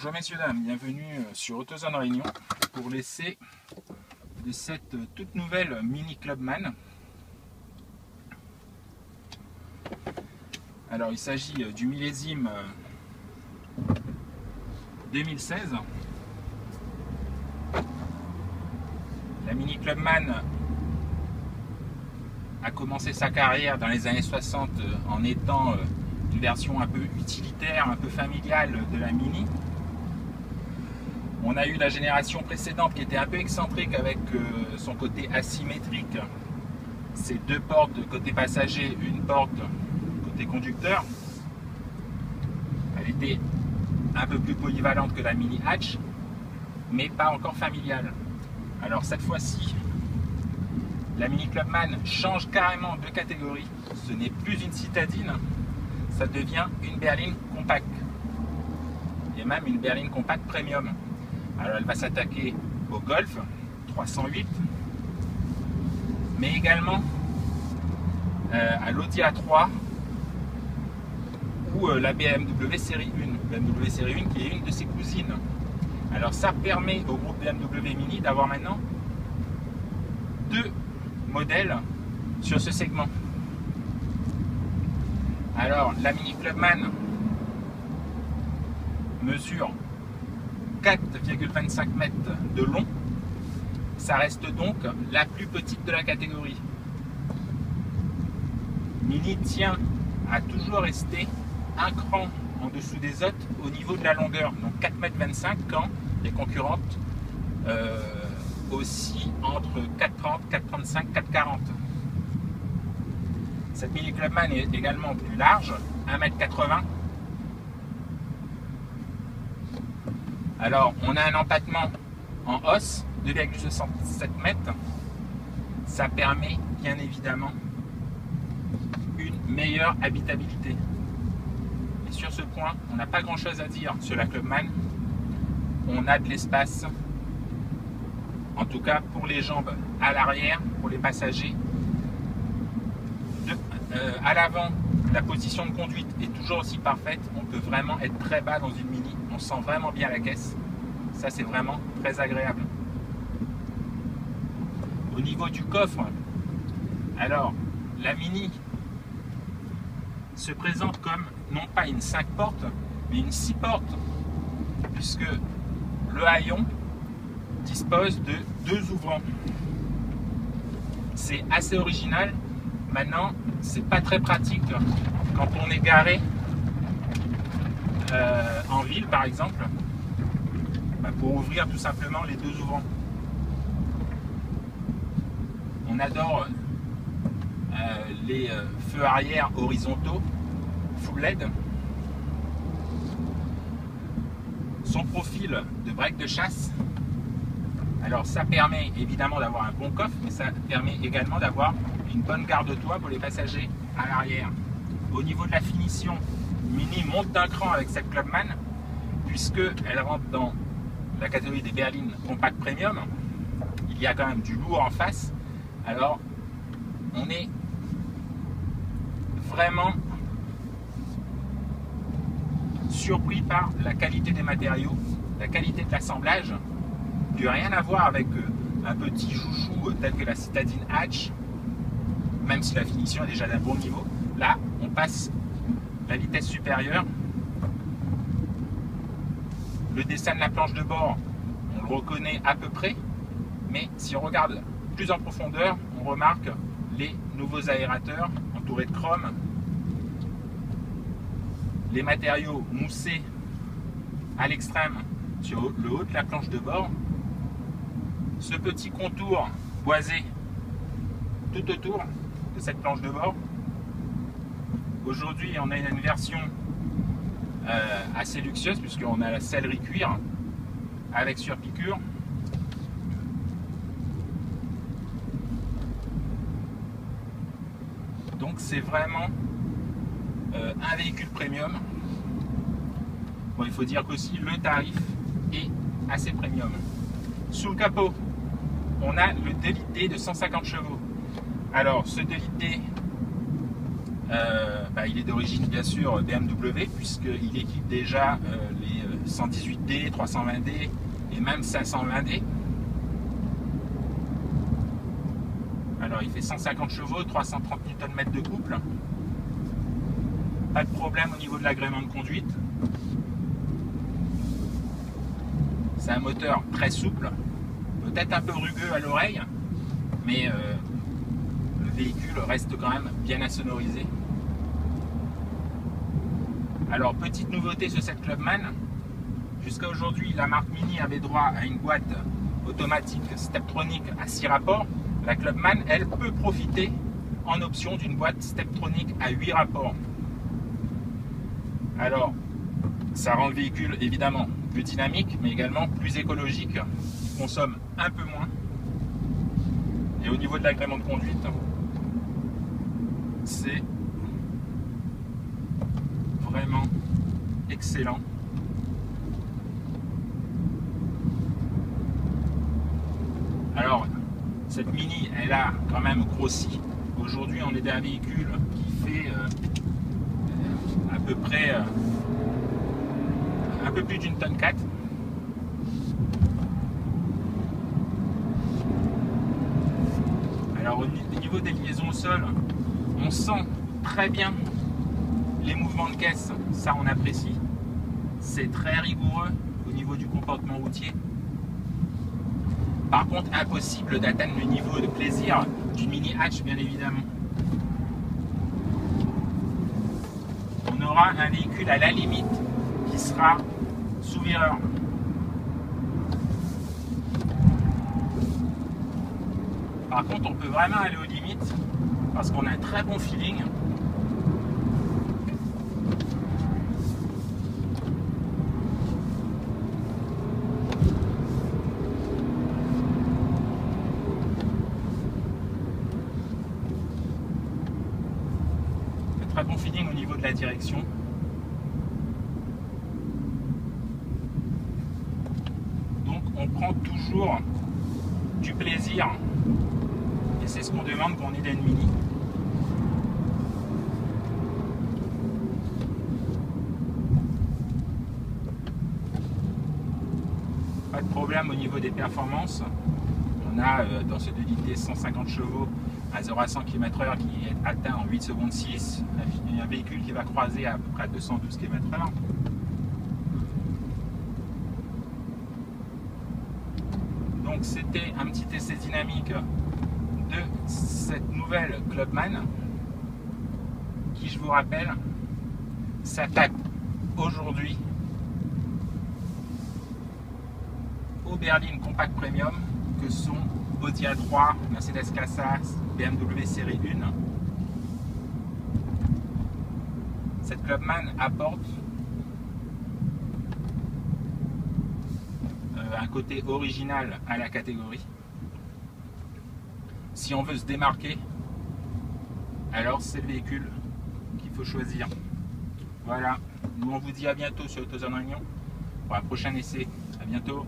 Bonjour messieurs dames, bienvenue sur AutoZone Réunion pour l'essai de cette toute nouvelle Mini Clubman. Alors il s'agit du millésime 2016. La Mini Clubman a commencé sa carrière dans les années 60 en étant une version un peu utilitaire, un peu familiale de la Mini. On a eu la génération précédente qui était un peu excentrique avec son côté asymétrique. Ces deux portes côté passager, une porte côté conducteur. Elle était un peu plus polyvalente que la Mini Hatch, mais pas encore familiale. Alors cette fois-ci, la Mini Clubman change carrément de catégorie. Ce n'est plus une citadine, ça devient une berline compacte. Et même une berline compacte premium. Alors elle va s'attaquer au Golf 308, mais également à l'Audi A3 ou la BMW série 1. BMW série 1 qui est une de ses cousines. Alors ça permet au groupe BMW Mini d'avoir maintenant deux modèles sur ce segment. Alors la Mini Clubman mesure 4,25 mètres de long. Ça reste donc la plus petite de la catégorie. Mini tient à toujours rester un cran en dessous des autres au niveau de la longueur, donc 4,25 m quand les concurrentes aussi entre 4,30, 4,35, 4,40. Cette Mini Clubman est également plus large, 1,80 m. Alors, on a un empattement en os, 2,67 m. Ça permet bien évidemment une meilleure habitabilité. Et sur ce point, on n'a pas grand chose à dire sur la Clubman. On a de l'espace, en tout cas pour les jambes à l'arrière, pour les passagers. À l'avant, la position de conduite est toujours aussi parfaite. On peut vraiment être très bas dans une Mini. On sent vraiment bien la caisse. Ça, c'est vraiment très agréable. Au niveau du coffre, alors, la Mini se présente comme non pas une 5 portes, mais une 6 portes, puisque le haillon dispose de 2 ouvrants. C'est assez original. Maintenant, c'est pas très pratique quand on est garé en ville par exemple, pour ouvrir tout simplement les 2 ouvrants. On adore les feux arrière horizontaux full LED. Son profil de break de chasse, alors ça permet évidemment d'avoir un bon coffre, mais ça permet également d'avoir une bonne garde-toit pour les passagers à l'arrière. Au niveau de la finition, Mini monte d'un cran avec cette Clubman, puisqu'elle rentre dans la catégorie des berlines compact premium. Il y a quand même du lourd en face. Alors, on est vraiment surpris par la qualité des matériaux, la qualité de l'assemblage. Plus rien à voir avec un petit joujou tel que la citadine Hatch, même si la finition est déjà d'un bon niveau. Là, on passe la vitesse supérieure. Le dessin de la planche de bord, on le reconnaît à peu près, mais si on regarde plus en profondeur, on remarque les nouveaux aérateurs entourés de chrome, les matériaux moussés à l'extrême sur le haut de la planche de bord, ce petit contour boisé tout autour de cette planche de bord. Aujourd'hui, on a une version assez luxueuse, puisqu'on a la sellerie cuir avec surpiqûre. Donc c'est vraiment un véhicule premium. Bon, il faut dire qu'aussi le tarif est assez premium. Sous le capot, on a le 2 litres de 150 chevaux. Alors ce 2 litres il est d'origine bien sûr BMW, puisqu'il équipe déjà les 118D, 320D et même 520D. Alors il fait 150 chevaux, 330 Nm de couple. Pas de problème au niveau de l'agrément de conduite. C'est un moteur très souple, peut-être un peu rugueux à l'oreille, mais le véhicule reste quand même bien insonorisé. Alors, petite nouveauté sur cette Clubman, jusqu'à aujourd'hui, la marque Mini avait droit à une boîte automatique Steptronic à 6 rapports. La Clubman, elle, peut profiter en option d'une boîte Steptronic à 8 rapports. Alors, ça rend le véhicule évidemment plus dynamique, mais également plus écologique. Il consomme un peu moins. Et au niveau de l'agrément de conduite, c'est vraiment excellent. Alors, cette Mini, elle a quand même grossi. Aujourd'hui, on est dans un véhicule qui fait à peu près un peu plus d'une tonne 4. Alors, au niveau des liaisons au sol, on sent très bien les mouvements de caisse, ça on apprécie. C'est très rigoureux au niveau du comportement routier. Par contre, impossible d'atteindre le niveau de plaisir d'une mini hatch, bien évidemment. On aura un véhicule à la limite qui sera sous vireur. Par contre, on peut vraiment aller aux limites parce qu'on a un très bon feeling. Très bon feeling au niveau de la direction. Donc on prend toujours du plaisir et c'est ce qu'on demande quand on est dans une Mini. Pas de problème au niveau des performances. On a dans ce 2 litres 150 chevaux à 0 à 100 km/h qui est atteint en 8 secondes 6. Un véhicule qui va croiser à peu près 212 km/h. Donc c'était un petit essai dynamique de cette nouvelle Clubman qui, je vous rappelle, s'attaque aujourd'hui au berlines compact premium que sont Audi A3, Mercedes Classe-A, BMW série 1. Cette Clubman apporte un côté original à la catégorie. Si on veut se démarquer, alors c'est le véhicule qu'il faut choisir. Voilà, nous on vous dit à bientôt sur AutoZone Réunion pour un prochain essai. À bientôt.